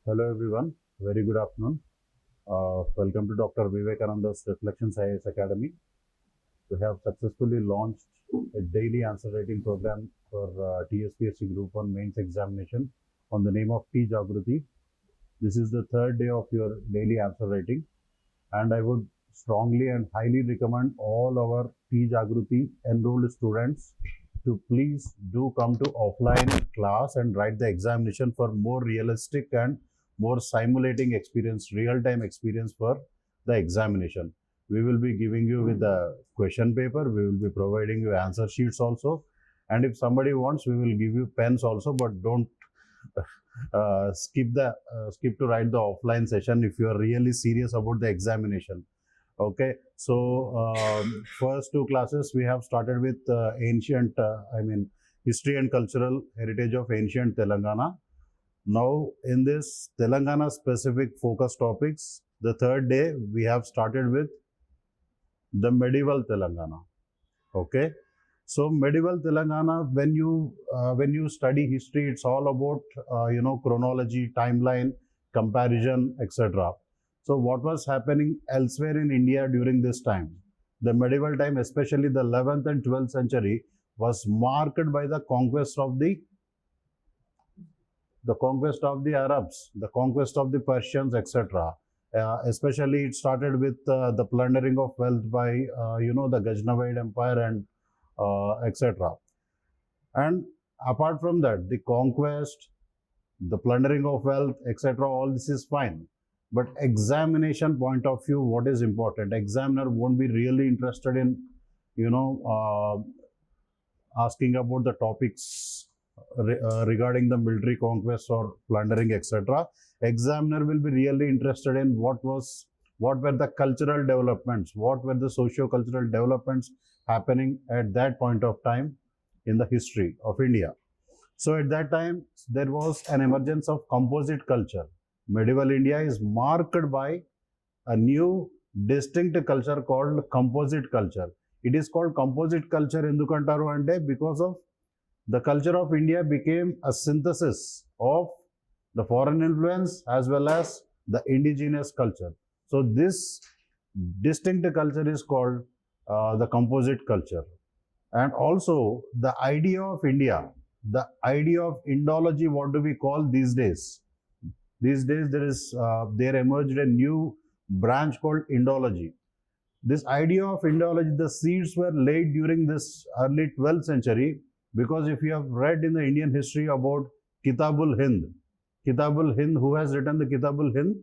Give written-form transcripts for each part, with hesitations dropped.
Hello everyone, very good afternoon. Welcome to Dr. Vivekananda's Reflections IAS Academy. We have successfully launched a daily answer writing program for TSPSC Group 1 mains examination on the name of T. Jagruthi. This is the third day of your daily answer writing, and I would strongly and highly recommend all our T. Jagruthi enrolled students to please do come to offline class and write the examination for more realistic and more simulating experience, real-time experience for the examination. We will be giving you with the question paper, we will be providing you answer sheets also, and if somebody wants, we will give you pens also, but don't skip to write the offline session if you are really serious about the examination. Okay, so first two classes we have started with history and cultural heritage of ancient Telangana. Now in this Telangana specific focus topics, the third day we have started with the medieval Telangana. Okay, so medieval Telangana, when you study history, it's all about chronology, timeline, comparison, etc. So what was happening elsewhere in India during this time? The medieval time, especially the 11th and 12th century, was marked by the conquest of the Arabs, the conquest of the Persians, etc. Especially it started with the plundering of wealth by the Ghaznavid Empire and etc. And apart from that, the conquest, the plundering of wealth, etc., all this is fine. But examination point of view, what is important? Examiner won't be really interested in, asking about the topics regarding the military conquest or plundering, etc. Examiner will be really interested in what were the cultural developments, what were the socio-cultural developments happening at that point of time in the history of India. So at that time, there was an emergence of composite culture. Medieval India is marked by a new distinct culture called composite culture. It is called composite culture endukantaru ante because of the culture of India became a synthesis of the foreign influence as well as the indigenous culture. So this distinct culture is called the composite culture. And also the idea of India, the idea of Indology, what do we call these days? These days there emerged a new branch called Indology. This idea of Indology, the seeds were laid during this early 12th century, because if you have read in the Indian history about Kitabul Hind, who has written the Kitabul Hind?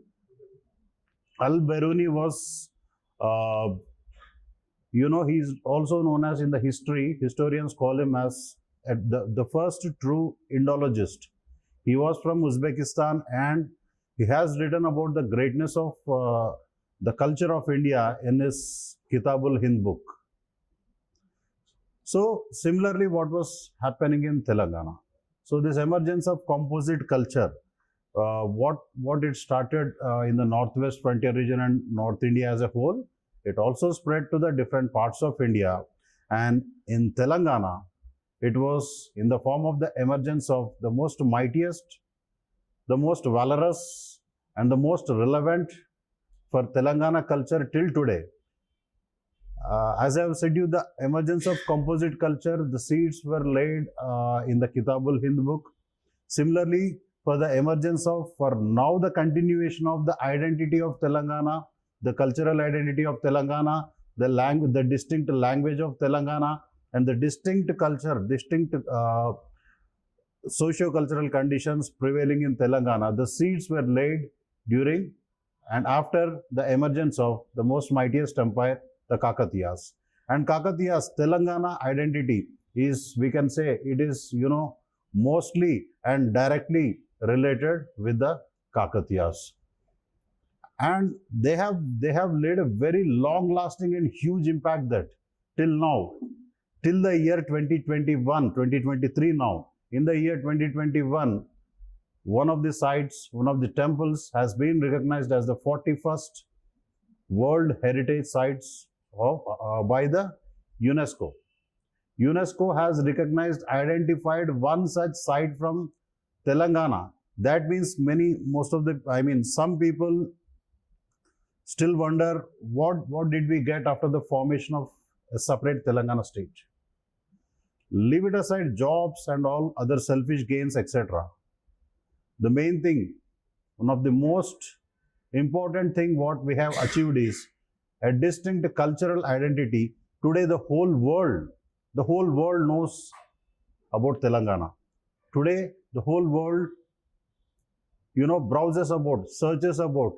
Al-Biruni was, he's also known as in the history, historians call him as the first true Indologist. He was from Uzbekistan and he has written about the greatness of the culture of India in his Kitabul Hind book. So similarly, what was happening in Telangana? So this emergence of composite culture, what it started in the northwest frontier region and North India as a whole, it also spread to the different parts of India. And in Telangana, it was in the form of the emergence of the most mightiest, the most valorous, and the most relevant for Telangana culture till today. As I have said you, the emergence of composite culture, the seeds were laid in the Kitabul Hind book. Similarly, for the emergence of, for now, the continuation of the identity of Telangana, the cultural identity of Telangana, the distinct language of Telangana, and the distinct culture, distinct socio-cultural conditions prevailing in Telangana, the seeds were laid during and after the emergence of the most mightiest empire, the Kakatiyas. And Kakatiyas, Telangana identity is, we can say, it is, mostly and directly related with the Kakatiyas. And they have laid a very long lasting and huge impact that till now, till the year 2021, 2023 now, in the year 2021, one of the sites, one of the temples has been recognized as the 41st World Heritage Sites by the UNESCO. UNESCO has recognized, identified one such site from Telangana That means most of the, I mean, some people still wonder what did we get after the formation of a separate Telangana state. Leave it aside jobs and all other selfish gains, etc. The main thing, one of the most important thing what we have achieved is a distinct cultural identity. Today the whole world knows about Telangana. Today the whole world, browses about, searches about,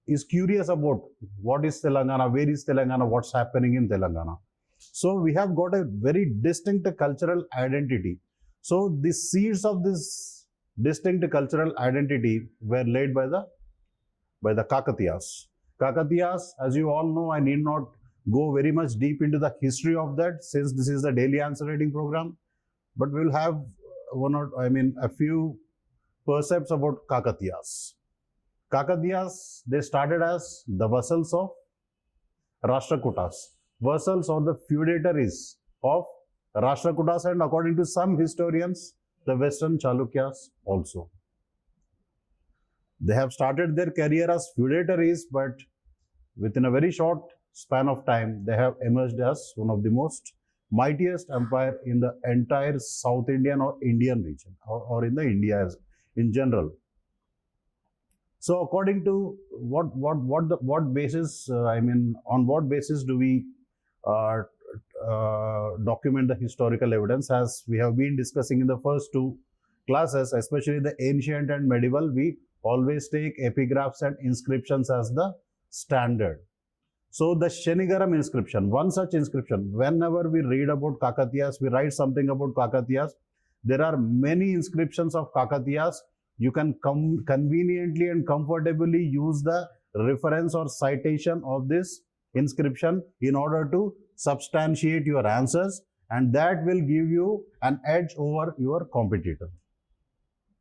is curious about what is Telangana, where is Telangana, what's happening in Telangana. So we have got a very distinct cultural identity. So the seeds of this distinct cultural identity were laid by the Kakatiyas. Kakatiyas, as you all know, I need not go very much deep into the history of that since this is the daily answer writing program. But we'll have a few percepts about Kakatiyas. Kakatiyas, they started as the vassals of Rashtrakutas, vassals or the feudatories of Rashtrakutas, and according to some historians, the Western Chalukyas also. They have started their career as feudatories, but within a very short span of time, they have emerged as one of the most mightiest empire in the entire South Indian or Indian region, or in the India in general. So, according to what basis? On what basis do we document the historical evidence? As we have been discussing in the first two classes, especially the ancient and medieval, we always take epigraphs and inscriptions as the standard. So the Shenigaram inscription, one such inscription, whenever we read about Kakatiyas, we write something about Kakatiyas. There are many inscriptions of Kakatiyas. You can conveniently and comfortably use the reference or citation of this inscription in order to substantiate your answers, and that will give you an edge over your competitor.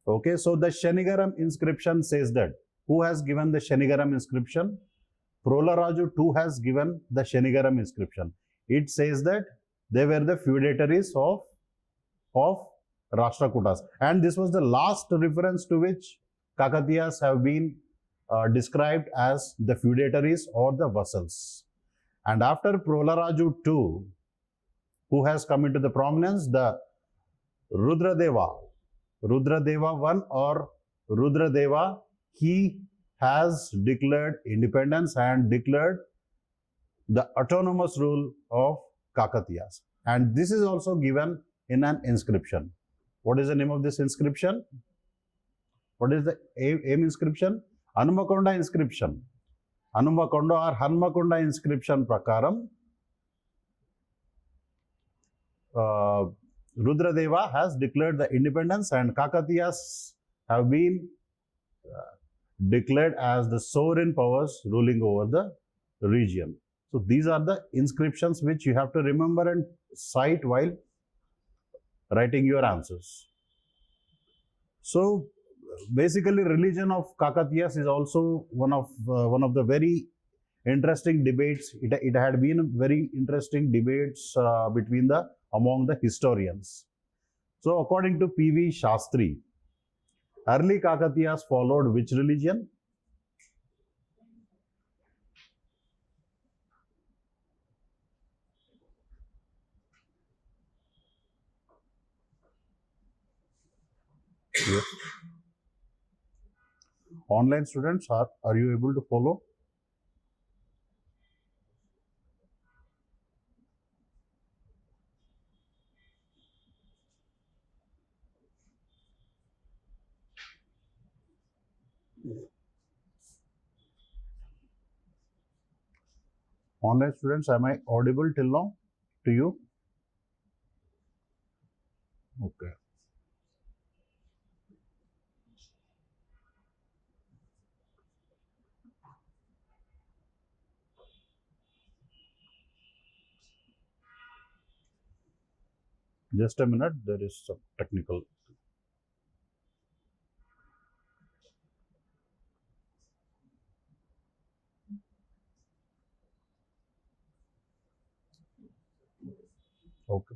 Okay, so the Shenigaram inscription says that. Who has given the Shenigaram inscription? Prolaraju too has given the Shenigaram inscription. It says that they were the feudatories of Rashtrakutas, and this was the last reference to which Kakatiyas have been described as the feudatories or the vassals. And after Prolaraju too, who has come into the prominence? The Rudradeva I or Rudradeva, he has declared independence and declared the autonomous rule of Kakatiyas. And this is also given in an inscription. What is the name of this inscription? What is the aim inscription? Hanumakonda inscription. Hanumakonda or Hanmakonda inscription prakaram, Rudradeva has declared the independence, and Kakatiyas have been declared as the sovereign powers ruling over the region. So these are the inscriptions which you have to remember and cite while writing your answers. So basically, religion of Kakatiyas is also one of the very interesting debates. It had been very interesting debates among the historians. So according to P.V. Shastri, early Kakatiyas followed which religion? Yes. Online students, are you able to follow? Online students, am I audible till now to you? Okay. Just a minute, there is some technical. Okay.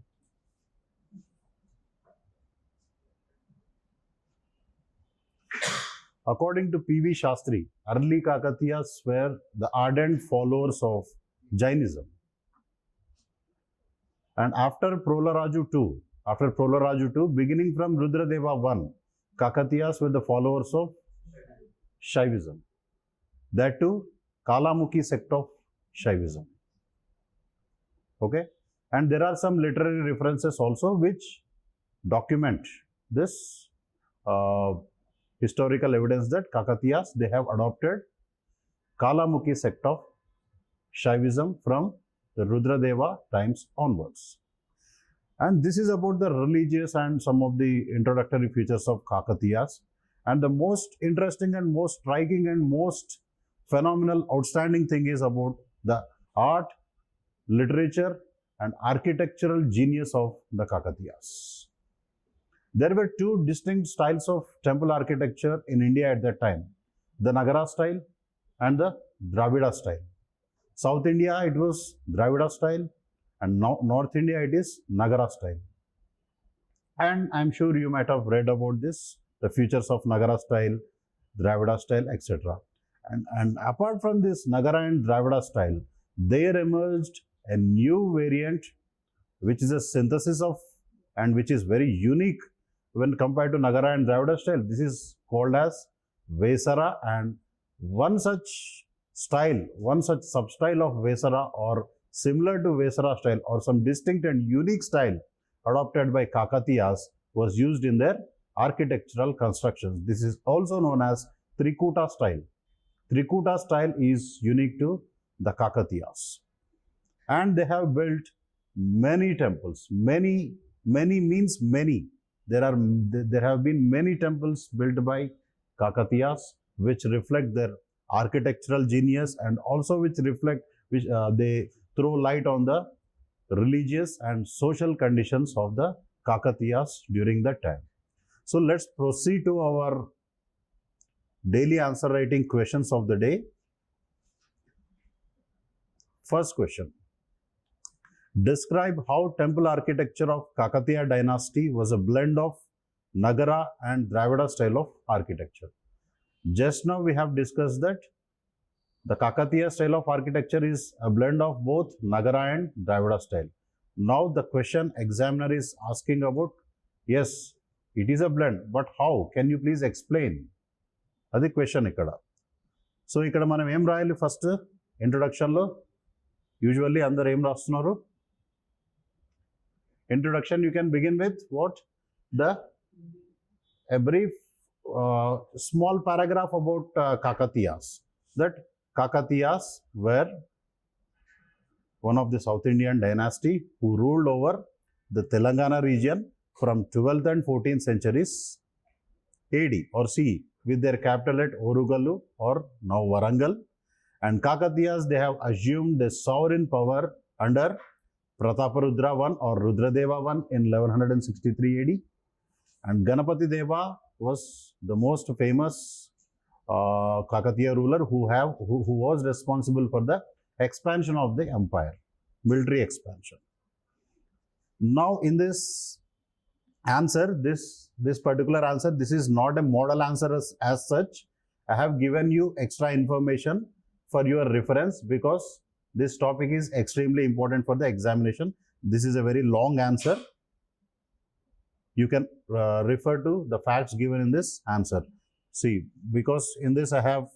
According to P.V. Shastri, early Kakatiyas were the ardent followers of Jainism. And after Prolaraju II, beginning from Rudradeva I, Kakatiyas were the followers of Shaivism. That too, Kalamukhi sect of Shaivism. Okay, and there are some literary references also which document this historical evidence that Kakatiyas, they have adopted Kalamukhi sect of Shaivism from the Rudradeva times onwards. And this is about the religious and some of the introductory features of Kakatiyas. And the most interesting and most striking and most phenomenal, outstanding thing is about the art, literature and architectural genius of the Kakatiyas. There were two distinct styles of temple architecture in India at that time, the Nagara style and the Dravida style. South India, it was Dravida style, and North India, it is Nagara style. And I'm sure you might have read about this, the features of Nagara style, Dravida style, etc. And apart from this Nagara and Dravida style, there emerged a new variant which is a synthesis of and which is very unique when compared to Nagara and Dravida style. This is called as Vesara, and one such style, one such sub-style of Vesara or similar to Vesara style or some distinct and unique style adopted by Kakatiyas was used in their architectural constructions. This is also known as Trikuta style. Trikuta style is unique to the Kakatiyas. And they have built many temples. Many means many. There have been many temples built by Kakatiyas which reflect their architectural genius and also which they throw light on the religious and social conditions of the Kakatiyas during that time. So let's proceed to our daily answer writing questions of the day. First question. Describe how temple architecture of Kakatiya dynasty was a blend of Nagara and Dravida style of architecture. Just now we have discussed that the Kakatiya style of architecture is a blend of both Nagara and Dravida style. Now the question examiner is asking about, yes, it is a blend, but how? Can you please explain? Adi question ikkada. So ikkada manam em rayali first introduction lo usually andaru em rastunaru. Introduction you can begin with what? A brief small paragraph about Kakatiyas. That Kakatiyas were one of the South Indian dynasty who ruled over the Telangana region from 12th and 14th centuries AD or CE with their capital at Orugallu or now Warangal. And Kakatiyas, they have assumed the sovereign power under Prataparudra I or Rudradeva I in 1163 AD. And Ganapati Deva was the most famous Kakatiya ruler who was responsible for the expansion of the empire, military expansion. Now in this answer, this particular answer, this is not a model answer as such. I have given you extra information for your reference because this topic is extremely important for the examination. This is a very long answer. You can refer to the facts given in this answer. See, because in this I have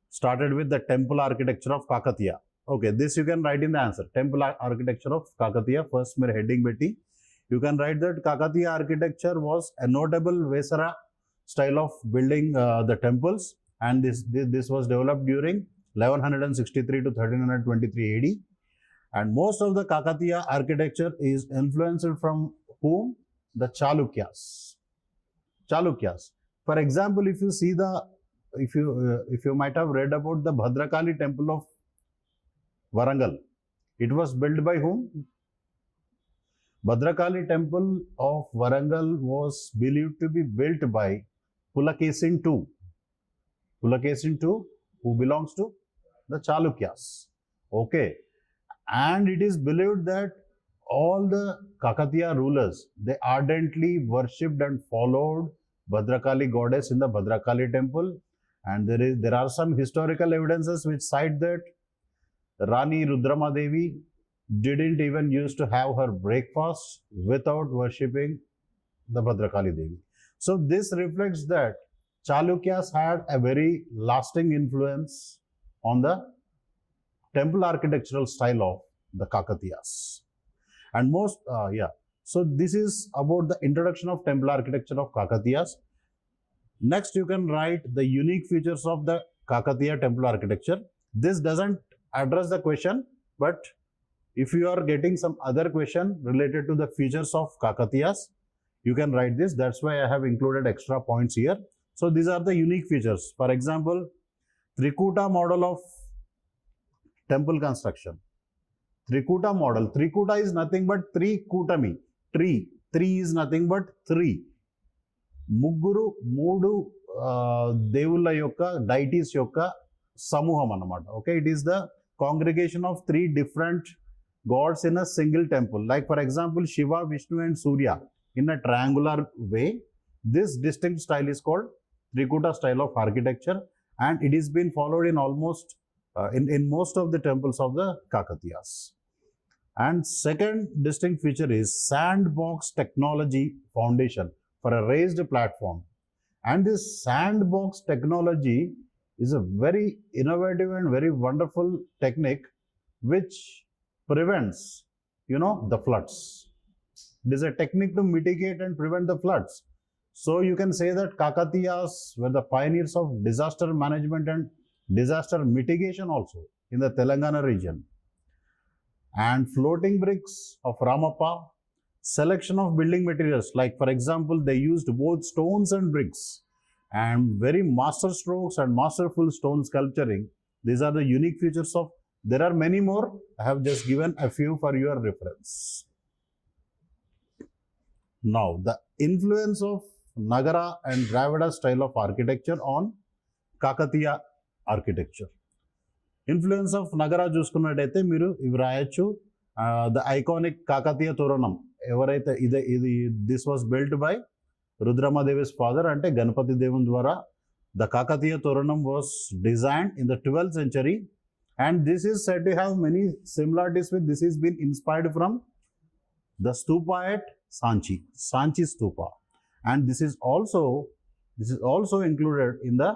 started with the temple architecture of Kakatiya. Okay, this you can write in the answer. Temple architecture of Kakatiya. First, mere heading beti. You can write that Kakatiya architecture was a notable Vesara style of building the temples, and this was developed during 1163 to 1323 AD. And most of the Kakatiya architecture is influenced from whom? The Chalukyas. Chalukyas. For example, if you see if you might have read about the Bhadrakali temple of Warangal, it was built by whom? Bhadrakali temple of Warangal was believed to be built by Pulakesin II. Pulakesin II, who belongs to the Chalukyas. Okay. And it is believed that all the Kakatiya rulers, they ardently worshipped and followed Bhadrakali goddess in the Bhadrakali temple, and there are some historical evidences which cite that Rani Rudrama Devi didn't even used to have her breakfast without worshipping the Bhadrakali Devi. So this reflects that Chalukyas had a very lasting influence on the temple architectural style of the Kakatiyas. And so this is about the introduction of temple architecture of Kakatiyas. Next, you can write the unique features of the Kakatiya temple architecture. This doesn't address the question, but if you are getting some other question related to the features of Kakatiyas, you can write this. That's why I have included extra points here. So these are the unique features. For example, Trikuta model of temple construction. Trikuta model. Trikuta is nothing but three kutami. Three. Three is nothing but three. ముగ్గురు మూడు దేవుళ్ళ యొక్క deities యొక్క సమూహం అన్నమాట. Okay, it is the congregation of three different gods in a single temple. Like for example Shiva, Vishnu and Surya in a triangular way. This distinct style is called Trikuta style of architecture, and it is been followed in almost in most of the temples of the Kakatiyas. And second distinct feature is sandbox technology foundation for a raised platform. And this sandbox technology is a very innovative and very wonderful technique which prevents, the floods. It is a technique to mitigate and prevent the floods. So you can say that Kakatiyas were the pioneers of disaster management and disaster mitigation also in the Telangana region. And floating bricks of Ramappa, selection of building materials, like for example, they used both stones and bricks, and very master strokes and masterful stone sculpturing. These are the unique features of, there are many more. I have just given a few for your reference. Now, the influence of Nagara and Dravida style of architecture on Kakatiya architecture. Influence of Nagara చూసుకున్నట్టయితే మీరు ఇవి రాయొచ్చు. The iconic Kakatiya Toranam, ఎవరైతే ఇది this was built by Rudramadevi's father, అంటే గణపతి దేవుని ద్వారా. The Kakatiya Toranam was designed in the 12th century, and this is said to have many similarities with, this has been inspired from the stupa at Sanchi stupa, and this is also included in the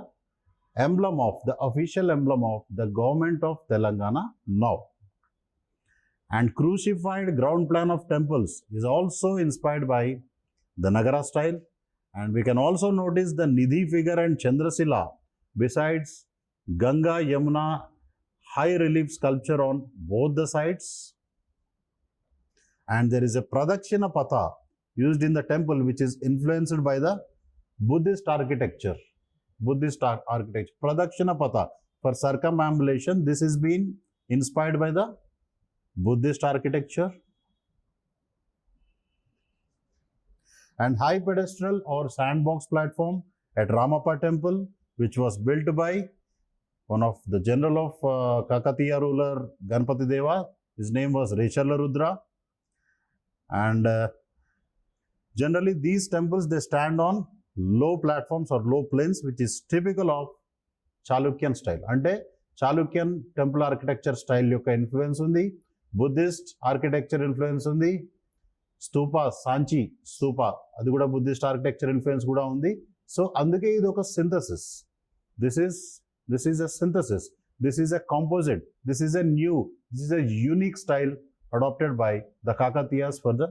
emblem of the official emblem of the government of Telangana now. And crucified ground plan of temples is also inspired by the Nagara style, and we can also notice the Nidhi figure and Chandrasila besides Ganga Yamuna high relief sculpture on both the sides. And there is a Pradakshina Patha used in the temple which is influenced by the Buddhist architecture. Pradakshina Patha for circumambulation. This has been inspired by the Buddhist architecture. And high pedestal or sandbox platform at Ramappa temple, which was built by one of the general of Kakatiya ruler Ganpati Deva. His name was Rechala Rudra. And generally these temples, they stand on low platforms or low plains, which is typical of Chalukyan style. Ante Chalukyan temple architecture style యొక్క influence ఉంది, Buddhist architecture influence ఉంది, స్తూపా సాంచి స్తూపా అది కూడా Buddhist architecture influence కూడా ఉంది. So అందుకే ఇది ఒక synthesis. This is a synthesis, this is a composite, this is a unique style adopted by the Kakatiyas for the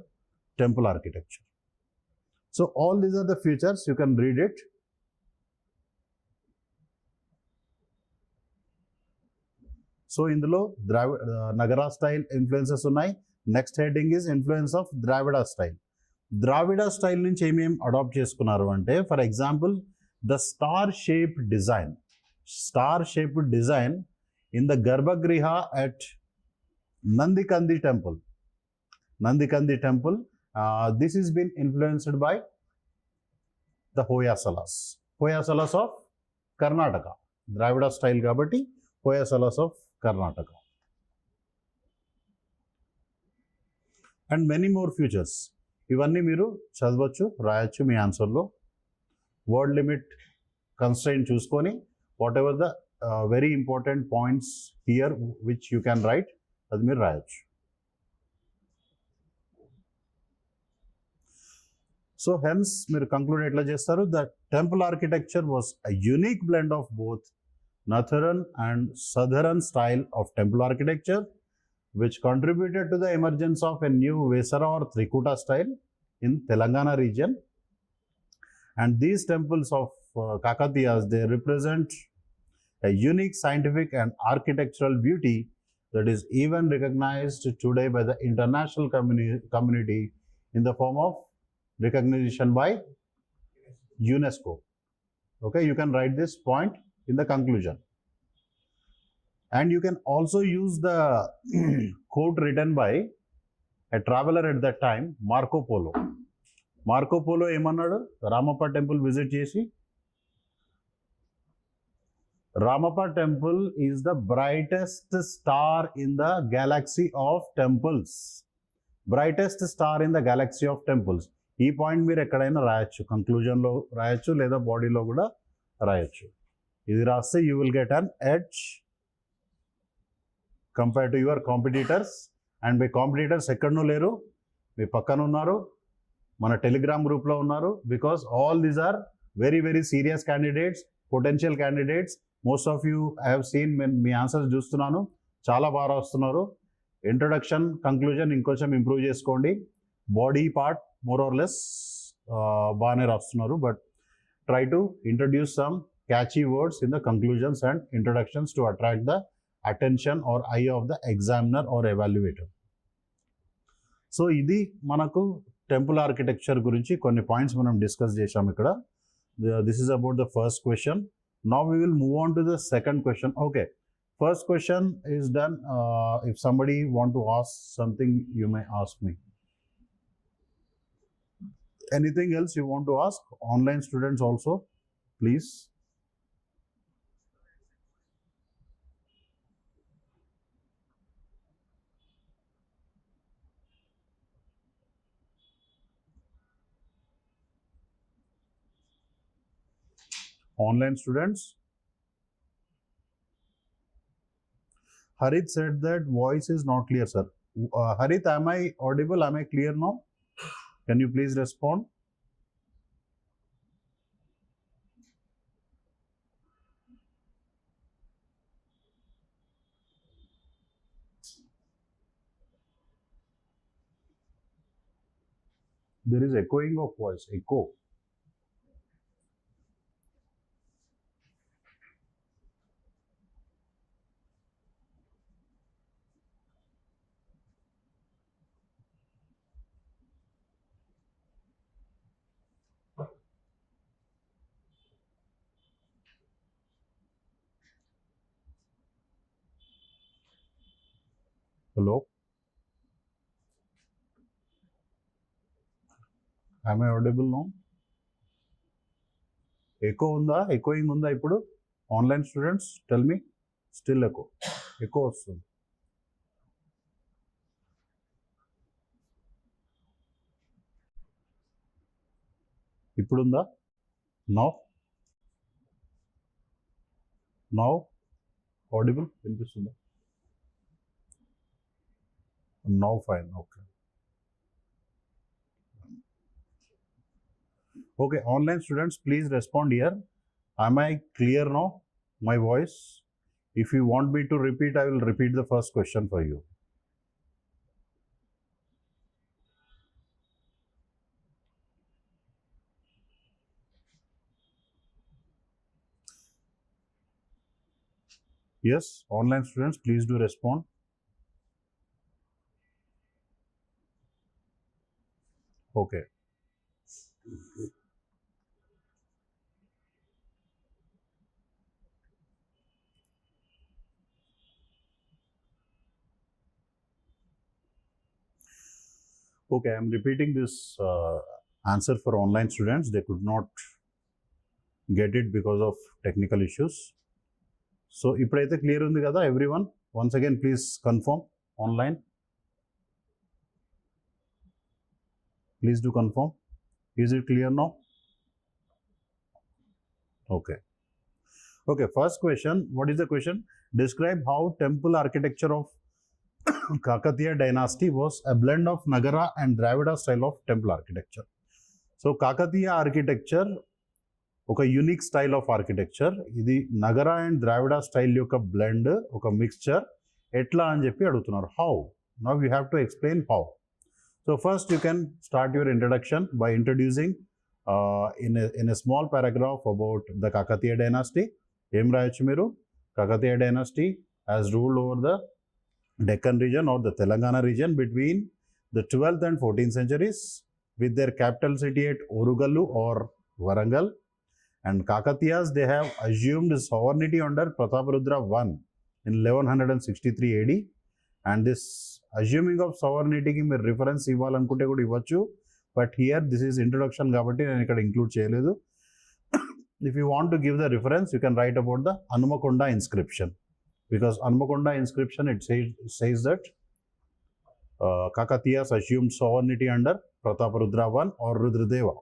temple architecture. So all these are the features, you can read it. So ఇందులో Nagara style influences ఉన్నాయి. Next heading is influence of Dravida style. Dravida style నుంచి ఏమేమి adapt చేసుకున్నారు అంటే, for example the star shaped design in the garbhagriha at Nandikandi temple. This has been influenced by the Hoysalas of Karnataka. Dravida style kabatti Hoysalas of Karnataka. And many more features. ఇవన్నీ మీరు చదవచ్చు, రాయొచ్చు మీ ఆన్సర్లో. Word limit constraint చూసుకొని what ever the very important points here which you can write అది మీరు రాయొచ్చు. So hence మీరు conclude ఎట్లా చేస్తారు, the temple architecture was a unique blend of both northern and southern style of temple architecture, which contributed to the emergence of a new Vesara or Trikuta style in Telangana region. And these temples of Kakatiyas, they represent a unique scientific and architectural beauty that is even recognized today by the international community in the form of recognition by UNESCO. Okay, you can write this point in the conclusion. And you can also use the quote written by a traveler at that time, Marco Polo. Marco Polo ఏమన్నాడు Ramappa temple visit చేసి, Ramappa temple is the brightest star in the Galaxy of temples. Brightest star in the Galaxy of temples. ఈ point మీరు ఎక్కడైనా రాయొచ్చు, కంక్లూజన్లో రాయొచ్చు లేదా బాడీలో కూడా రాయొచ్చు. ఇది రాస్తే you will get an edge compare to your competitors. And మీ కాంపిటీటర్స్ ఎక్కడనూ లేరు, మీ పక్కన ఉన్నారు, మన టెలిగ్రామ్ గ్రూప్లో ఉన్నారు. Because all these are very very serious candidates, potential candidates. Most of you I have seen, మీ ఆన్సర్స్ చూస్తున్నాను, చాలా బాగా వస్తున్నారు. ఇంట్రొడక్షన్ కంక్లూజన్ ఇంకొంచెం ఇంప్రూవ్ చేసుకోండి. Body part more or less బాగానే రాస్తున్నారు, but try to introduce some catchy words in the conclusions and introductions to attract the attention or eye of the examiner or evaluator. So ఇది మనకు temple architecture గురించి కొన్ని points మనం discuss చేసాం ఇక్కడ. This is about the first question. Now we will move on to the second question. Okay, first question is done. If somebody want to ask something you may ask me. Anything else you want to ask? Online students also, please. Online students. Harit said that voice is not clear, sir. Harit, am I audible? Am I clear now? Can you please respond? There is echoing of voice, echo. Hello? Am I audible now? Echo unda, echoing unda ippudu. Online students, tell me. Still echo. Echo వస్తుంది. ఇప్పుడుందా? Now? Now? Audible? వినిపిస్తుందా? Now fine, okay. Okay, online students, please respond here. Am I clear now? My voice? If you want me to repeat, I will repeat the first question for you. Yes, online students, please do respond. Okay. Okay, I am repeating this answer for online students. They could not get it because of technical issues. So, ఇప్పుడైతే clear ఉంది కదా everyone? Once again, please confirm online. Please do confirm. Is it clear now? Okay. Okay, first question. What is the question? Describe how temple architecture of Kakatiya dynasty was a blend of Nagara and Dravida style of temple architecture. So Kakatiya architecture ఒక unique style of architecture. ఇది Nagara and Dravida style యొక్క blend, ఒక mixture. ఎట్లా అని చెప్పి అడుగుతున్నారు. How? Now you have to explain how. So first you can start your introduction by introducing in a small paragraph about the Kakatiya dynasty. ఏం రాయొచ్చు మీరు? Kakatiya dynasty has ruled over the Deccan region or the Telangana region between the 12th and 14th centuries with their capital city at Orugallu or Warangal. And Kakatiyas, they have assumed sovereignty under Prataparudra I in 1163 AD. And this assuming of sovereignty ki meer reference ఇవ్వాలనుకుంటే కూడా ఇవ్వచ్చు. But here this is introduction కాబట్టి నేను ఇక్కడ include చేయలేదు. If you want to give the reference, you can write about the Hanmakonda inscription. Because Hanmakonda inscription, it says that Kakatiyas assumed sovereignty under Prataparudra I or Rudradeva.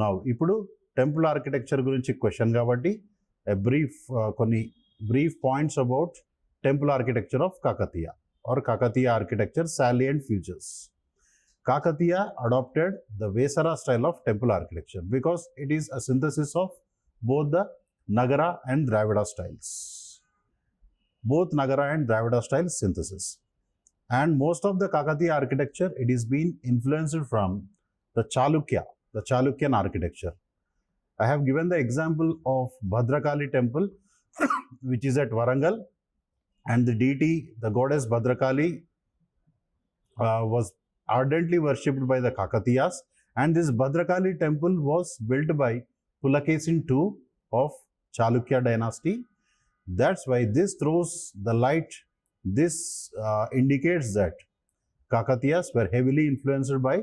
Now, ఇప్పుడు temple architecture గురించి question కాబట్టి కొన్ని brief points about temple architecture of Kakatiya or Kakatiya architecture salient features. Kakatiya adapted the Vesara style of temple architecture because it is a synthesis of both the Nagara and Dravida styles. Both Nagara and Dravida style synthesis. And most of the Kakatiya architecture, it is been influenced from the Chalukyan architecture. I have given the example of Bhadrakali temple, which is at Warangal, and the deity, the goddess Bhadrakali, was ardently worshipped by the Kakatiyas, and this Bhadrakali temple was built by Pulakesin II of Chalukya dynasty. That's why this throws the light. This indicates that Kakatiyas were heavily influenced by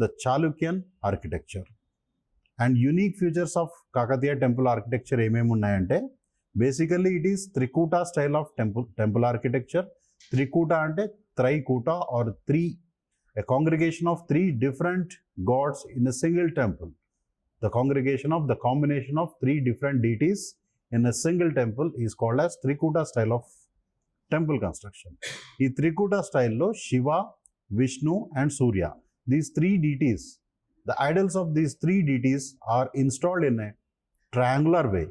the Chalukyan architecture. And unique features of Kakatiya temple architecture ఏమేమి ఉన్నాయంటే, basically it is Trikuta style of temple architecture. Trikuta అంటే Traikuta or a congregation of three different gods in a single temple. The congregation of the combination of three different deities in a single temple is called as Trikuta style of temple construction. ఈ త్రికూట స్టైల్లో Shiva, Vishnu and Surya, these three deities, the idols of these three deities are installed in a triangular way.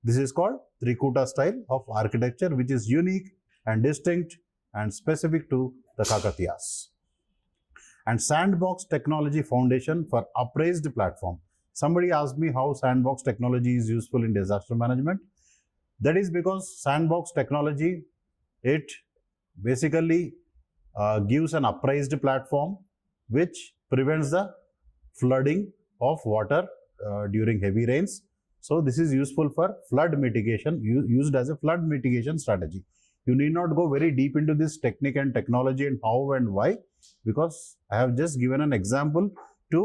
This is called Trikuta style of architecture, which is unique and distinct and specific to the Kakatiyas. And sandbox technology foundation for upraised platform. Somebody asked me how sandbox technology is useful in disaster management. That is because sandbox technology, it basically gives an upraised platform which prevents the flooding of water during heavy rains. So this is useful for flood mitigation, used as a flood mitigation strategy. You need not go very deep into this technique and technology and how and why, because I have just given an example to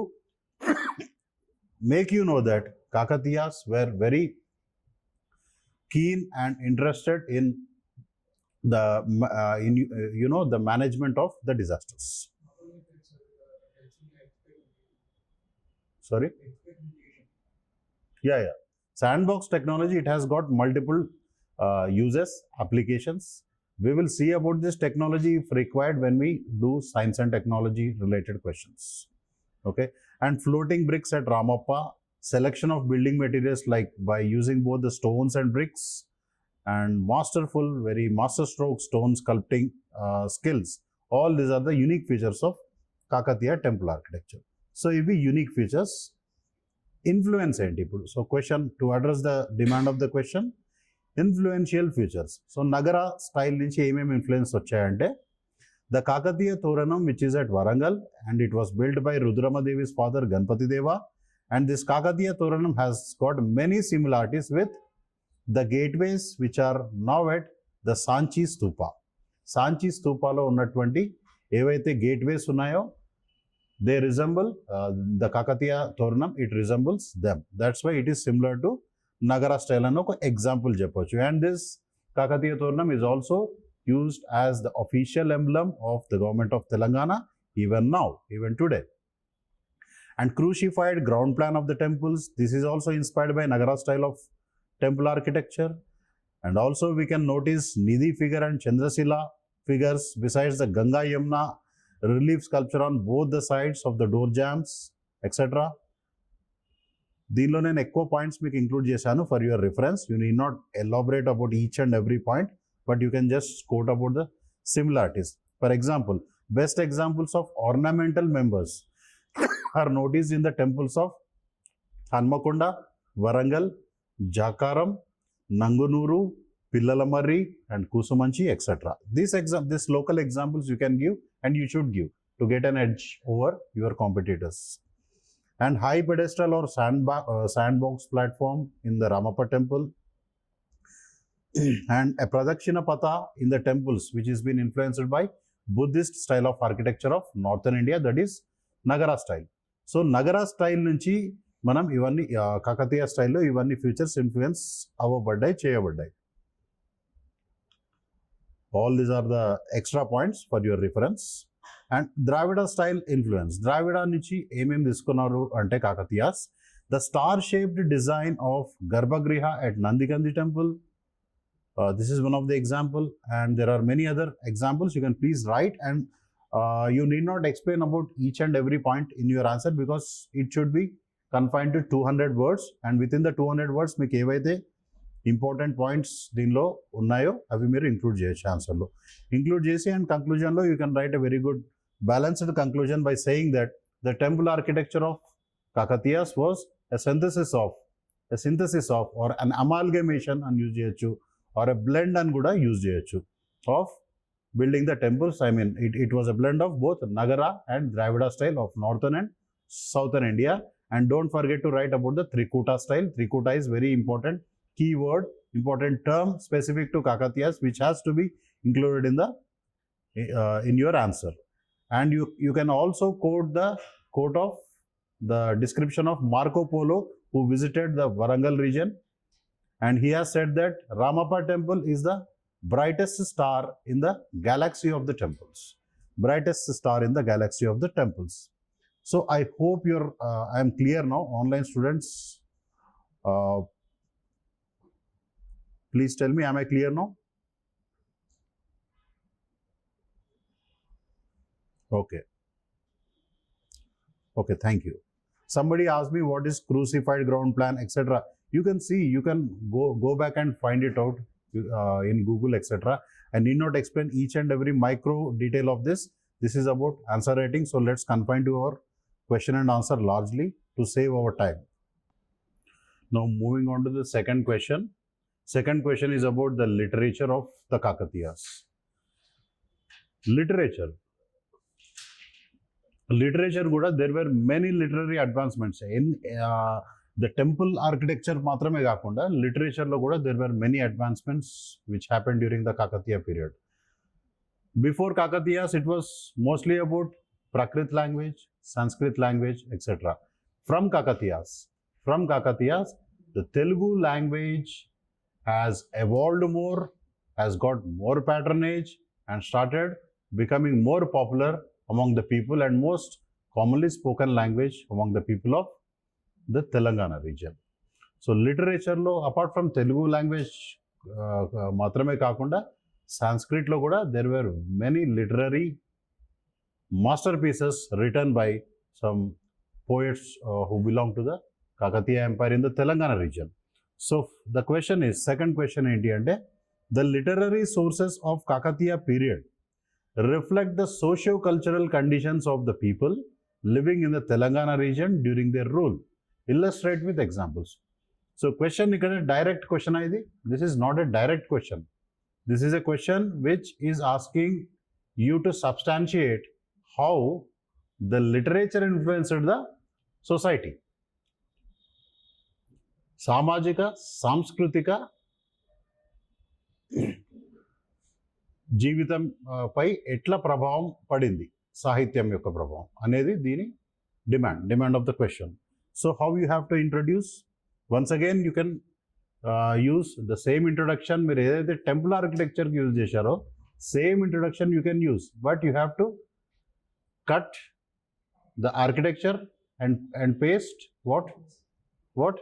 make you know that Kakatiyas were very keen and interested in the the management of the disasters. Sorry? Yeah. Sandbox technology, it has got multiple uses, applications. We will see about this technology if required when we do science and technology related questions. Okay. And floating bricks at Ramappa, selection of building materials like by using both the stones and bricks, and masterful, very masterstroke stone sculpting skills. All these are the unique features of Kakatiya temple architecture. So, if we unique features, influence enti ippudu. So, question to address the demand of the question, influential features. So, Nagara style nunchi em influence vachayante, the Kakatiya Toranam, which is at Warangal, and it was built by Rudrama Devi's father Ganpati Deva, and this Kakatiya Toranam has got many similarities with the gateways which are now at the Sanchi Stupa. Sanchi Stupa lo ఉన్నటువంటి ఏవైతే gateways ఉన్నాయో, they resemble the Kakatiya Toranam, it resembles them. That's why it is similar to Nagara style అని ఒక example చెప్పొచ్చు. And this Kakatiya Toranam is also used as the official emblem of the government of Telangana even now, even today. And crucified ground plan of the temples, this is also inspired by Nagara style of temple architecture. And also we can notice Nidhi figure and Chandrasila figures besides the Ganga Yamuna relief sculpture on both the sides of the door jambs, etc. దీనిలో నేను ఎక్కువ points మీకు include చేశాను for your reference. You need not elaborate about each and every point, but you can just quote about the similarities. For example, best examples of ornamental members are noticed in the temples of Hanmakonda, Varangal, Jakaram, Nangunuru, Pillalamarri and Kusumanchi, etc. These local examples you can give and you should give to get an edge over your competitors. And high pedestal or sandbox platform in the Ramappa temple, and a Pradakshina Patha in the temples, which has been influenced by Buddhist style of architecture of northern India, that is Nagara style. So Nagara style nunchi manam ivanni Kakatiya style lo ivanni features influence avvabaddayi cheyabaddayi. All these are the extra points for your reference. And Dravida style influence. Dravida nunchi em తీసుకున్నారు అంటే Kakatiyas, the star shaped design of Garbhagriha at Nandigandhi temple. This is one of the example, and there are many other examples. You can please write, and you need not explain about each and every point in your answer because it should be confined to 200 words, and within the 200 words మీకు ఏవైతే important points దీనిలో ఉన్నాయో అవి మీరు include చేయొచ్చు ఆన్సర్లో. Include చేసి and కంక్లూజన్లో you can write a very good balanced conclusion by saying that the temple architecture of Kakatiyas was a synthesis of or an amalgamation అని యూజ్ చేయొచ్చు, or a blend and kuda use cheyochu of building the temples. I mean it was a blend of both Nagara and Dravida style of northern and southern India. And don't forget to write about the Trikuta style. Trikuta is very important keyword, important term specific to Kakatiyas, which has to be included in your answer. And you can also quote of the description of Marco Polo, who visited the Varangal region. And he has said that Ramappa temple is the brightest star in the galaxy of the temples. Brightest star in the galaxy of the temples. So I hope I am clear now. Online students, please tell me, am I clear now? Okay. Okay, thank you. Somebody asked me what is crucified ground plan, etc. You can see, you can go back and find it out in Google, etc. I need not explain each and every micro detail of this. This is about answer writing, so let's confine to our question and answer largely to save our time. Now moving on to the second question. Second question is about the literature of the Kakatiyas. Literature kuda, there were many literary advancements in the temple architecture matrame kaakunda literature lo kuda there were many advancements which happened during the Kakatiya period. Before Kakatiyas, it was mostly about Prakrit language, Sanskrit language, etc. From Kakatiyas, the Telugu language has evolved more, has got more patronage and started becoming more popular among the people and most commonly spoken language among the people of the Telangana region. So literature lo, apart from Telugu language matrame kaakunda, Sanskrit lo kuda there were many literary masterpieces written by some poets who belong to the Kakatiya Empire in the Telangana region. So the question is, second question enti ante, the literary sources of Kakatiya period reflect the socio-cultural conditions of the people living in the Telangana region during their rule. Illustrate with examples. So question ikkada direct question aidi. This is not a direct question. This is a question which is asking you to substantiate how the literature influenced the society. Samajika, Samskritika జీవితం పై ఎట్లా ప్రభావం పడింది సాహిత్యం యొక్క ప్రభావం అనేది దీని demand of the question. So how you have to introduce, once again you can use the same introduction. మీరు ఏదైతే టెంపుల్ ఆర్కిటెక్చర్కి యూజ్ చేశారో same introduction you can use, but you have to cut the architecture and paste what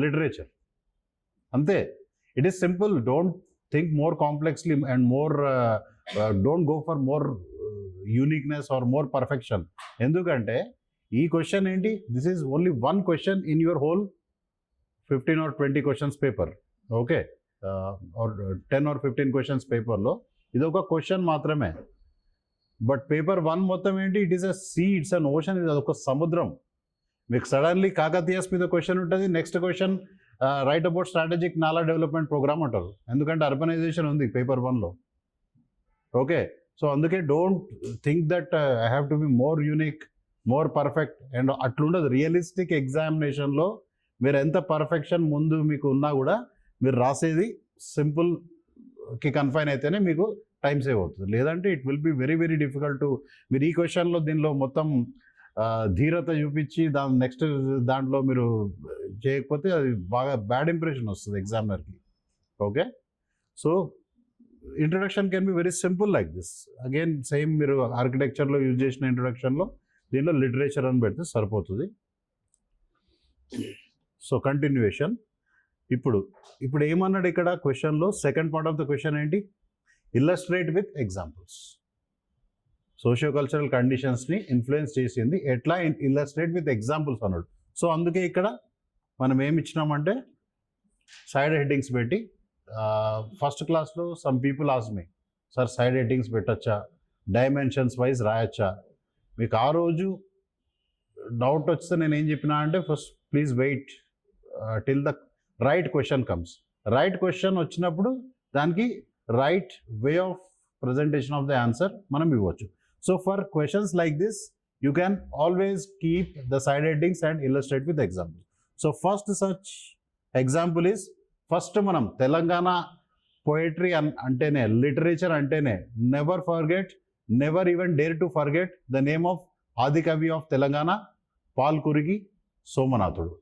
literature. Ante, it is simple. Don't think more complexly and more don't go for more uniqueness or more perfection. ఎందుకంటే ఈ question ఏంటి, this is only one question in your whole 15 or 20 questions paper. Okay, or 10 or 15 questions పేపర్లో ఇది ఒక question మాత్రమే. But paper 1 మొత్తం ఏంటి, it is a sea, it's an ocean, ఇది అదొక సముద్రం. మీకు సడన్లీ కాకతీయస్ మీద క్వశ్చన్ ఉంటుంది, next question right about strategic nala development programme అంటారు, ఎందుకంటే అర్బనైజేషన్ ఉంది పేపర్ 1లో. ఓకే, సో అందుకే don't think that I have to be more unique, more perfect and అట్లుండదు. రియలిస్టిక్ ఎగ్జామినేషన్లో మీరు ఎంత పర్ఫెక్షన్ ముందు మీకు ఉన్నా కూడా మీరు రాసేది సింపుల్కి కన్ఫైన్ అయితేనే మీకు టైం సేవ్ అవుతుంది. లేదంటే it will be very very difficult. మీరు ఈ క్వశ్చన్లో దీనిలో మొత్తం ధీరత చూపించి నెక్స్ట్ దాంట్లో మీరు చేయకపోతే అది బాగా బ్యాడ్ ఇంప్రెషన్ వస్తుంది ఎగ్జామినర్కి. Okay, so introduction can be very simple like this. Again same మీరు ఆర్కిటెక్చర్లో యూజ్ చేసిన ఇంట్రొడక్షన్లో దీనిలో లిటరేచర్ అని పెడితే సరిపోతుంది. So continuation. ఇప్పుడు ఏమన్నాడు ఇక్కడ క్వశ్చన్లో second part of the question ఏంటి, illustrate with examples. Socio cultural కండిషన్స్ని ఇన్ఫ్లుయెన్స్ చేసింది ఎట్లా, ఇల్లస్ట్రేట్ విత్ ఎగ్జాంపుల్స్ అన్నాడు. సో అందుకే ఇక్కడ మనం ఏమి ఇచ్చినామంటే సైడ్ హెడ్డింగ్స్ పెట్టి, ఫస్ట్ క్లాస్లో some people ask me, sir side headings పెట్టచ్చా, డైమెన్షన్స్ వైజ్ రాయచ్చా. మీకు ఆ రోజు డౌట్ వస్తే నేను ఏం చెప్పినా అంటే, first please wait till the right question comes. Right question వచ్చినప్పుడు దానికి right way of presentation of the answer మనం ఇవ్వచ్చు. So for questions like this you can always keep the side headings and illustrate with example. So first such example is, first మనం Telangana poetry అంటేనే, literature అంటేనే never forget, never even dare to forget the name of Adi Kavi of Telangana, Palkuriki సోమనాథుడు.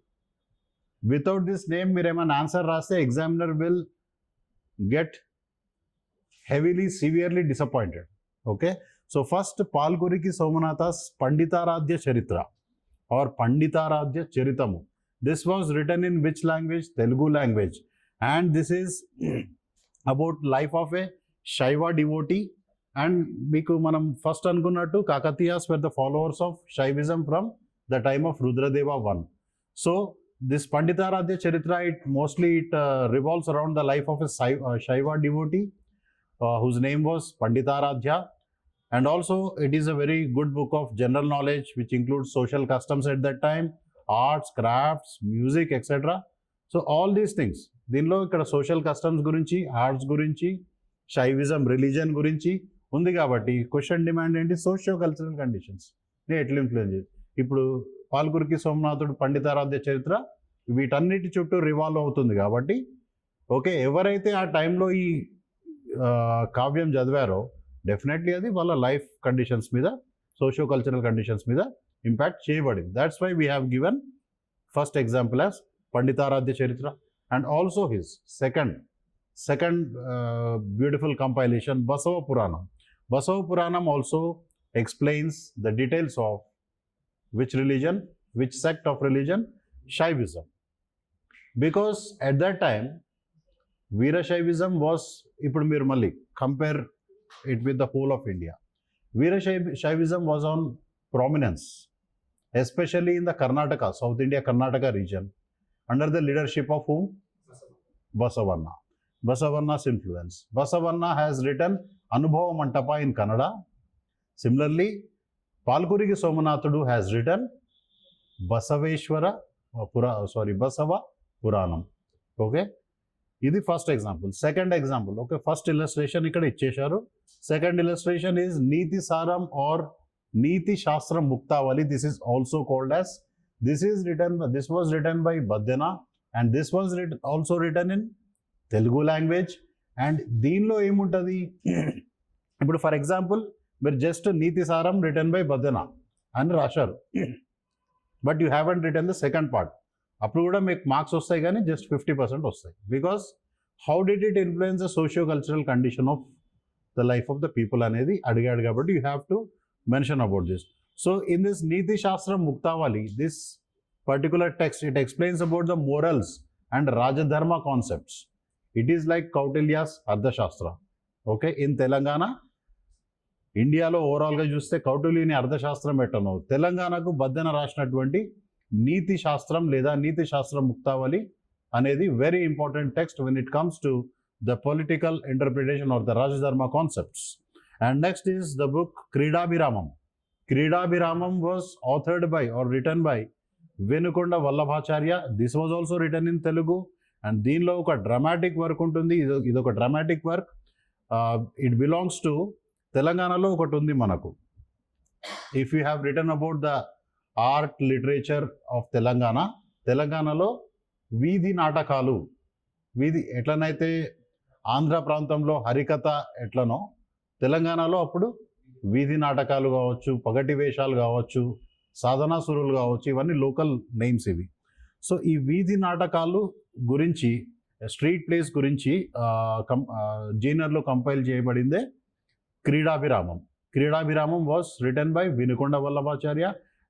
Without this name మీరు ఏమైనా answer రాస్తే examiner will get heavily, severely disappointed. Okay, so first Palkuriki Somanatha's Panditaradhya Charitra or Panditaradhya Charitamu. This was written in which language? Telugu language, and this is about life of a Shaiva devotee. And meeku manam first anukunnattu Kakatiyas were the followers of Shaivism from the time of Rudradeva I. So this Panditaradhya Charitra, it mostly revolves around the life of a Shaiva devotee whose name was Panditaradhya, and also it is a very good book of general knowledge which includes social customs at that time, arts, crafts, music, etc. So all these things, దీనిలో ఇక్కడ social customs గురించి, arts గురించి, Shaivism religion గురించి ఉంది. కాబట్టి question demand ఏంటి, socio cultural conditions ఎట్లా influence చేసి. ఇప్పుడు పాల్కురికి సోమనాథుడు పండితారాధ్య చరిత్ర వీటన్నిటి చుట్టూ రివాల్వ్ అవుతుంది. కాబట్టి ఓకే, ఎవరైతే ఆ టైంలో ఈ కావ్యం చదివారో డెఫినెట్లీ అది వాళ్ళ లైఫ్ కండిషన్స్ మీద, సోషియో కల్చరల్ కండిషన్స్ మీద ఇంపాక్ట్ చేయబడింది. That's why we have given first example as Panditaradhya Charitra. And also his second beautiful compilation, Basava Puranam. Basava Puranam also explains the details of which religion, which sect of religion, Shaivism. Because at that time Veerashaivism was, ఇప్పుడు మీరు మళ్ళీ compare it with the whole of India, Veerashaivism was on prominence, especially in the Karnataka, South India, Karnataka region, under the leadership of whom? Basavanna. Basavanna's influence. Basavanna has written Anubhava Mantapa in Kannada. Similarly, Palkurigi Somanathudu has written Basava Puranam. Okay. ఇది first example. Second example, okay, first illustration ఇక్కడ ఇచ్చేశారు. Second illustration is నీతి సారం or Niti Shastra Muktavali. This is also called as, this was written by Badena, and this was also written in Telugu language. And దీనిలో ఏముంటుంది, ఇప్పుడు for example మీరు just నీతి సారం written by బద్దెనా అని రాశారు, but you haven't return the second part. అప్పుడు కూడా మీకు మార్క్స్ వస్తాయి కానీ జస్ట్ 50% వస్తాయి. Because how did it influence the socio cultural condition of the life of the people అనేది అడిగాడు. కాబట్టి you have to mention about this. So in this Niti Shastra Muktavali, this particular text, it explains about the morals and Rajadharma concepts. It is like Kautilya's Ardhashastra. Okay, in Telangana, ఇండియాలో ఓవరాల్గా చూస్తే కౌటిల్యుని అర్థశాస్త్రం ఎట్టనో తెలంగాణకు బద్దెన రాసినటువంటి నీతి శాస్త్రం లేదా నీతి శాస్త్రం ముక్తావళి అనేది very important text when it comes to the political interpretation of the Rajadharma concepts. And next is the book Kridabhiramam. Kridabhiramam was authored by or written by Venukonda Vallabhacharya. This was also written in Telugu. And దీనిలో ఒక డ్రామాటిక్ వర్క్ ఉంటుంది. ఇదొక dramatic work. It belongs to తెలంగాణలో ఒకటి ఉంది మనకు. If you have written about the art literature of Telangana, తెలంగాణలో వీధి నాటకాలు, వీధి ఎట్లనైతే ఆంధ్ర ప్రాంతంలో హరికథ ఎట్లనో తెలంగాణలో అప్పుడు వీధి నాటకాలు కావచ్చు, పగటి వేషాలు కావచ్చు, సాధనాసురులు కావచ్చు, ఇవన్నీ లోకల్ నేమ్స్ ఇవి. సో ఈ వీధి నాటకాలు గురించి, స్ట్రీట్ ప్లేస్ గురించి జీనర్లో కంపైల్ చేయబడిందే Kridabhiramam. Kridabhiramam was written by Vinukonda Vallabhacharya,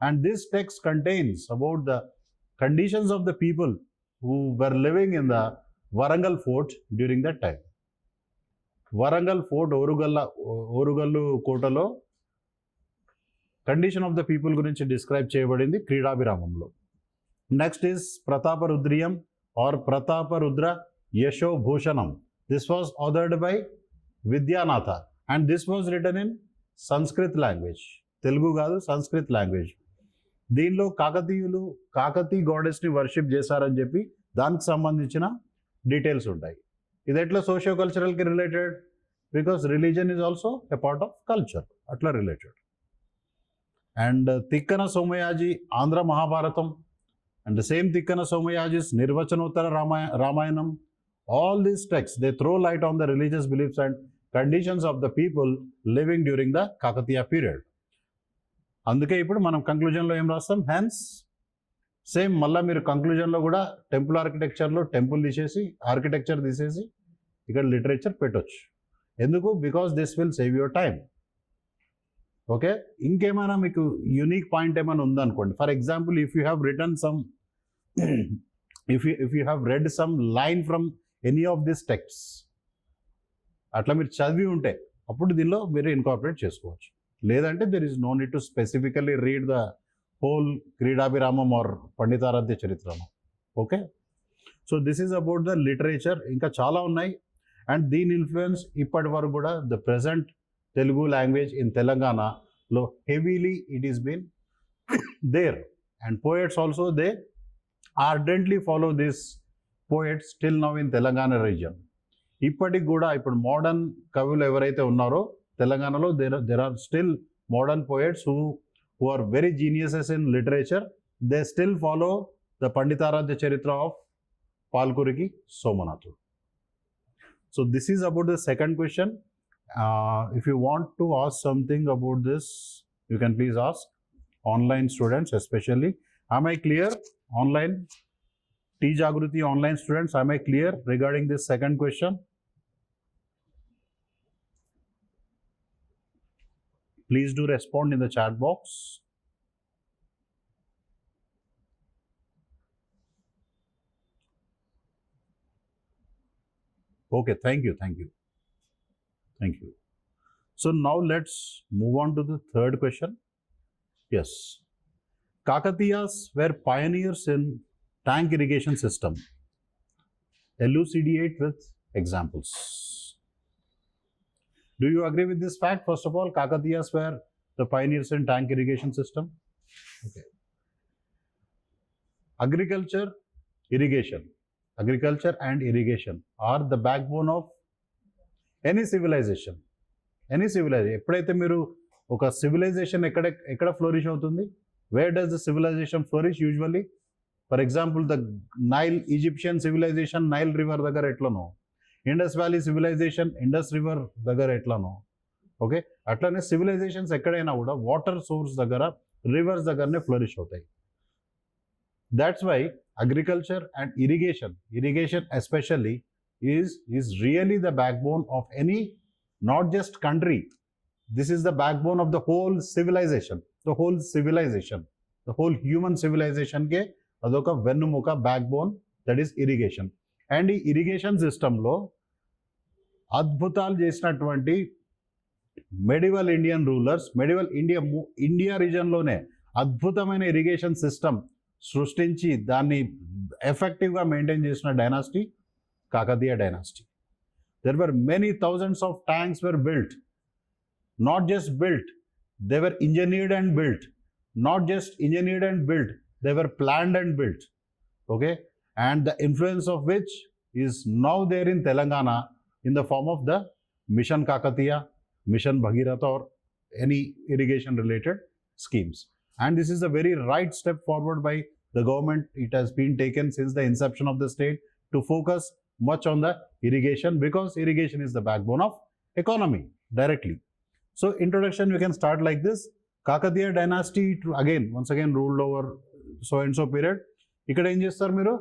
and this text contains about the conditions of the people who were living in the Warangal fort during that time. Warangal fort, Orugallu కోటలో condition of the people గురించి describe చేయబడింది క్రీడాభిరామంలో. Next is Prataparudriyam or Prataparudra Yashobhushanam. This was authored by Vidyanatha. And this was written in Sanskrit language. Telugu కాదు, Sanskrit language. దీనిలో కాకతీయులు Kakati గాడెస్ని worship చేశారని చెప్పి దానికి సంబంధించిన డీటెయిల్స్ ఉంటాయి. ఇది ఎట్లా సోషియో కల్చరల్కి related? Because religion is also a part of culture, అట్లా related. And Tikkana Somayaji Andhra Mahabharatam, and same Tikkana Somayaji's Nirvachanottara Ramayanam. All these text they throw light on the religious beliefs and conditions of the people living during the Kakatiya period. అందుకే ఇప్పుడు మనం కంక్లూజన్లో ఏం రాస్తాం? Hence same మళ్ళీ మీరు కంక్లూజన్లో కూడా temple ఆర్కిటెక్చర్లో టెంపుల్ తీసేసి, ఆర్కిటెక్చర్ తీసేసి ఇక్కడ లిటరేచర్ పెట్టొచ్చు. ఎందుకు? Because this will save your time. Okay, ఇంకేమైనా మీకు యూనిక్ పాయింట్ ఏమైనా ఉందనుకోండి. For example, if you have return some if you have read some line from any of this text, అట్లా మీరు చదివి ఉంటే అప్పుడు దీనిలో మీరు ఇన్కార్పొరేట్ చేసుకోవచ్చు. లేదంటే there is no need to specifically read the whole Kridabhiramam or Panditaradhya చరిత్రను. Okay, so this is about the literature. ఇంకా చాలా ఉన్నాయి. అండ్ దీని ఇన్ఫ్లుయెన్స్ ఇప్పటి వరకు కూడా the present Telugu language in తెలంగాణలో heavily it is been there. And poets also they ardently follow these poets till now in Telangana region. ఇప్పటికి కూడా ఇప్పుడు మోడర్న్ కవులు ఎవరైతే ఉన్నారో తెలంగాణలో there are still modern poets who are very geniuses in literature. They still follow the Panditaradhya Charitra of Palkuriki Somanathu. So this is about the second question. If you want to ask something about this, you can please ask. Online students especially, am I clear? Online T Jagruthi online students, am I clear regarding this second question? Please do respond in the chat box. Okay, thank you. So now let's move on to the third question. Yes, Kakatiyas were pioneers in tank irrigation system. Elucidate with examples. Do you agree with this fact? First of all, Kakatiyas were the pioneers in tank irrigation system. Okay. Agriculture and irrigation are the backbone of any civilization. ఎప్పుడైతే మీరు ఒక civilisation ఎక్కడ flourish అవుతుంది? Where does the civilisation flourish usually? For example the Nile Egyptian civilisation Nile river దగ్గర ఎట్లనో, Indus valley civilisation Indus river దగ్గర ఎట్లనో. Okay, అట్లనే సివిలైజేషన్స్ ఎక్కడైనా కూడా వాటర్ సోర్స్ దగ్గర, రివర్స్ దగ్గరనే ఫ్లోరిష్ అవుతాయి. That's why agriculture and irrigation especially is really the backbone of any, not just country. This is the backbone of the whole civilization. The whole civilization, the whole human సివిలైజేషన్కే అదొక వెన్నుముక, backbone, that is irrigation. And ఈ irrigation సిస్టంలో అద్భుతాలు చేసినటువంటి medieval Indian rulers, medieval India రీజన్లోనే అద్భుతమైన irrigation system సృష్టించి దాన్ని ఎఫెక్టివ్గా మెయింటైన్ చేసిన dynasty Kakatiya dynasty. There were many thousands of tanks were built, not just built, they were engineered and built, not just engineered and built, they were planned and built, okay, and the influence of which is now there in Telangana in the form of the Mission Kakatiya, Mission Bhagiratha, or any irrigation related schemes. And this is a very right step forward by the government. It has been taken since the inception of the state to focus much on the irrigation, because irrigation is the backbone of economy directly. So introduction we can start like this. Kakatiya dynasty once again ruled over so and so period. ఇక్కడ ఏం చేస్తారు మీరు?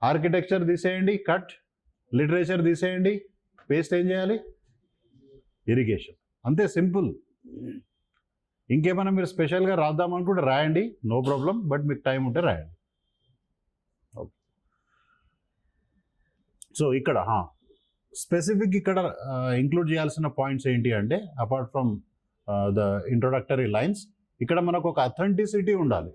Architecture తీసేయండి, cut. Literature తీసేయండి, paste ఏం చేయాలి? Irrigation. అంతే, simple. ఇంకేమైనా మీరు స్పెషల్గా రాద్దామనుకుంటే రాయండి, నో ప్రాబ్లం, బట్ మీకు టైం ఉంటే రాయండి. సో ఇక్కడ స్పెసిఫిక్ ఇక్కడ ఇంక్లూడ్ చేయాల్సిన పాయింట్స్ ఏంటి అంటే, apart from the introductory lines, ఇక్కడ మనకు ఒక అథెంటిసిటీ ఉండాలి.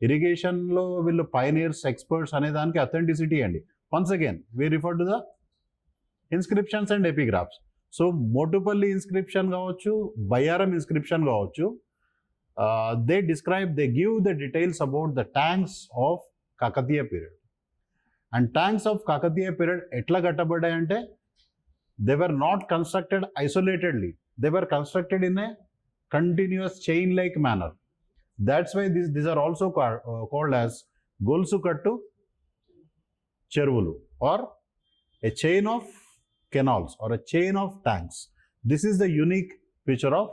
ఇరిగేషన్లో వీళ్ళు పైనియర్స్, ఎక్స్పర్ట్స్ అనే దానికి అథెంటిసిటీ అండి. Once again we refer to the inscriptions and epigraphs. So Motupalli inscription కావచ్చు, బయ్యారం ఇన్స్క్రిప్షన్ కావచ్చు, they give the details about the tanks of Kakatiya period. And tanks of Kakatiya period ఎట్లా కట్టబడ్డాయంటే, they were not constructed isolatedly, they were constructed in a continuous chain like manner. That's why these are also called as గొలుసు కట్టు చెరువులు, or a chain of canals or a chain of tanks. This is the unique feature of,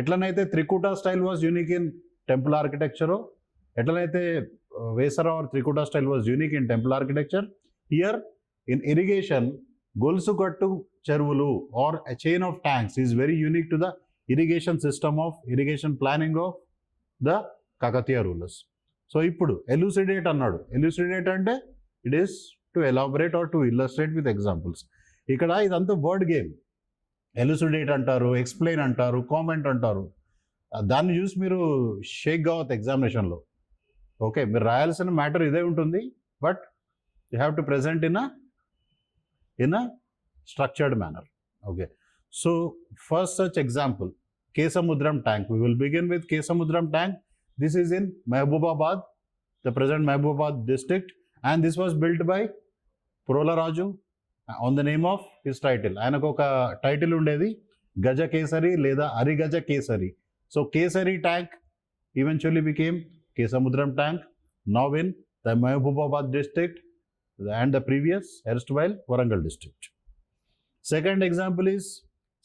ఎట్లనైతే Trikuta style was unique in temple architecture, ఎట్లనైతే Vesara or Trikuta style was unique in temple architecture, here in irrigation గొలుసు కట్టు చెరువులు or a chain of tanks is very unique to the irrigation system of irrigation planning of the Kakatiya rulers. So ఇప్పుడు elucidate అన్నాడు. Elucidate అంటే it is to elaborate or to illustrate with examples. ఇక్కడ ఇదంతా word game. ఎలూసిడేట్ అంటారు, explain అంటారు, comment అంటారు. దాన్ని చూసి మీరు షేక్ కావద్దు ఎగ్జామినేషన్లో. ఓకే, మీరు రాయాల్సిన మ్యాటర్ ఇదే ఉంటుంది, but you have to present in a structured manner. Okay, so first such example, Kesamudram tank. We will begin with Kesamudram tank. This is in Mehbubabad, the present Mehbubabad district, and this was built by Prolaraju on the name of his title. ఆయనకు ఒక title ఉండేది, గజ కేసరి లేదా Arigaja Kesari. So Kesari tank eventually became Kesamudram tank, now in the Mehbubabad district and the previous erstwhile Warangal district. Second example is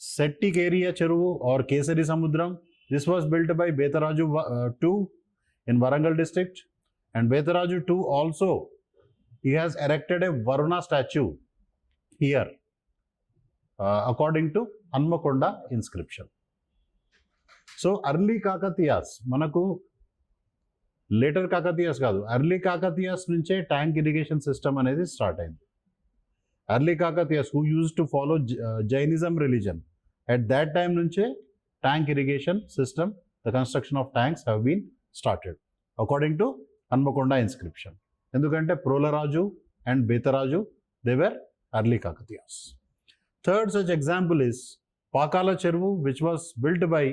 Setti Keriya Cheruvu or Kesari Samudram. This was built by Betaraju II in Warangal district, and Betaraju II also, he has erected a Varuna statue here according to Hanmakonda inscription. So early Kakatiyas, manaku later Kakatiyas kaadu, early Kakatiyas nunche tank irrigation system anedi start ayindi. Early Kakatiyas who used to follow Jainism religion, at that time nunche tank irrigation system, the construction of tanks have been started according to Hanmakonda inscription. Endukante Prolaraju and Betaraju, they were early Kakatiyas. Third such example is Pakala Cheruvu, which was built by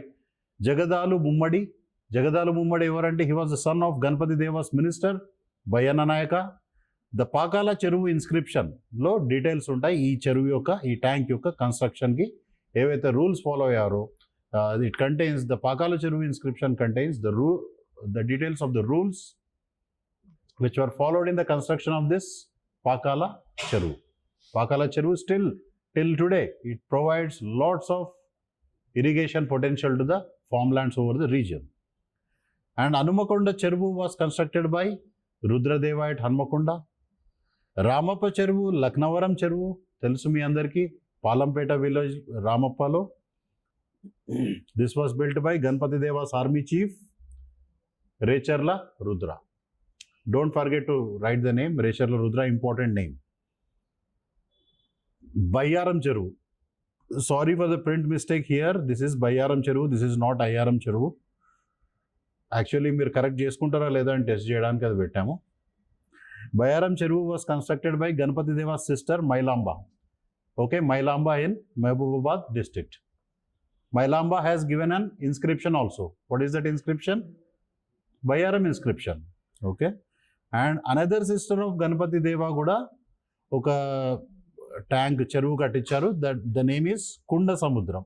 Jagadalu Mummadi. Jagadalu Mummadi evarante, he was the son of Ganpati Deva's minister Bayana Nayaka. The Pakala Cheruvu inscription lo details ఉంటాయి ఈ చెరువు యొక్క, ఈ tank యొక్క construction కి ఏవైతే rules follow అయ్యారో. It contains, the Pakala Cheruvu inscription contains the details of the rules which were followed in the construction of this Pakala Cheruvu. Pakala Cheruvu still till today it provides lots of irrigation potential to the farmlands over the region. And Hanmakonda Cheruvu was constructed by Rudradeva at Hanmakonda. Ramappa Cheruvu, Laknavaram Cheruvu, telusu mi andarki, Palampeta village Ramappalo. This was built by Ganpati Deva's army chief, Recherla Rudra. Don't forget to write the name, Recherla Rudra, important name. Bayaram Cheru. Sorry for the print mistake here. This is Bayaram Cheru. This is not Ayaram Cheru. Actually, మీరు correct చేసుకుంటారా లేదా అని test చేయడానికి అది పెట్టాము. Bayaram Cheru was constructed by Ganpati Deva's sister Mailamba. Okay, Mailamba in Mahbubabad district. Mailamba has given an inscription also. What is that inscription? Bayaram inscription. Okay. And another sister of Ganpati Deva kuda oka tank చెరువు కట్టించారు. That the name is Kunda Samudram.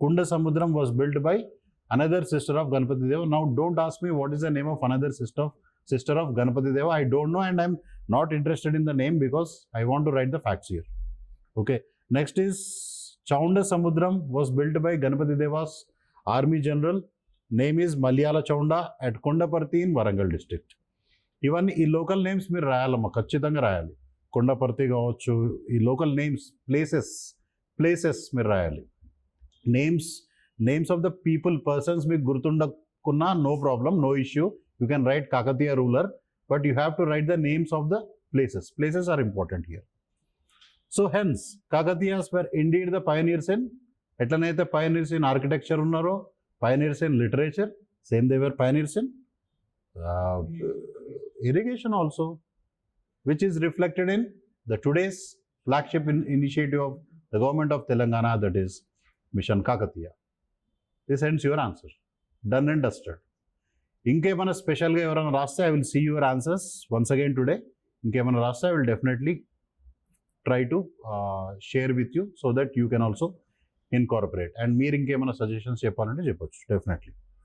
Kunda Samudram was built by another sister of Ganpati Deva. Now don't ask me what is the name of another sister of Ganpati Deva. I don't know and I'm not interested in the name because I want to write the facts here. Okay. Next is Chaunda Samudram was built by Ganpati Deva's army general. Name is Malyala Chaunda at Kondaparthi in Warangal district. ఇవన్నీ ఈ local names మీరు రాయాలమ్మా, ఖచ్చితంగా రాయాలి. కొండపర్తి కావచ్చు, ఈ local names, places మీరు రాయాలి. Names of the people, persons మీకు గుర్తుండకున్నా no problem, no issue. You can write Kakatiya ruler, but you have to write the names of the places are important here. So hence Kakatiyas were indeed the pioneers in, ఎట్లనైతే pioneers in architecture ఉన్నారో, pioneers in literature, same they were pioneers in irrigation also, which is reflected in the today's flagship initiative of the government of Telangana, that is Mission Kakatiya. This ends your answer. Done and dusted. ఇంకేమైనా స్పెషల్గా ఎవరైనా రాస్తే I will see your answers once again today. ఇంకేమైనా రాస్తే I will definitely try to share with you so that you can also incorporate. And మీరు ఇంకేమైనా suggestions చెప్పాలంటే చెప్పొచ్చు, డెఫినెట్లీ.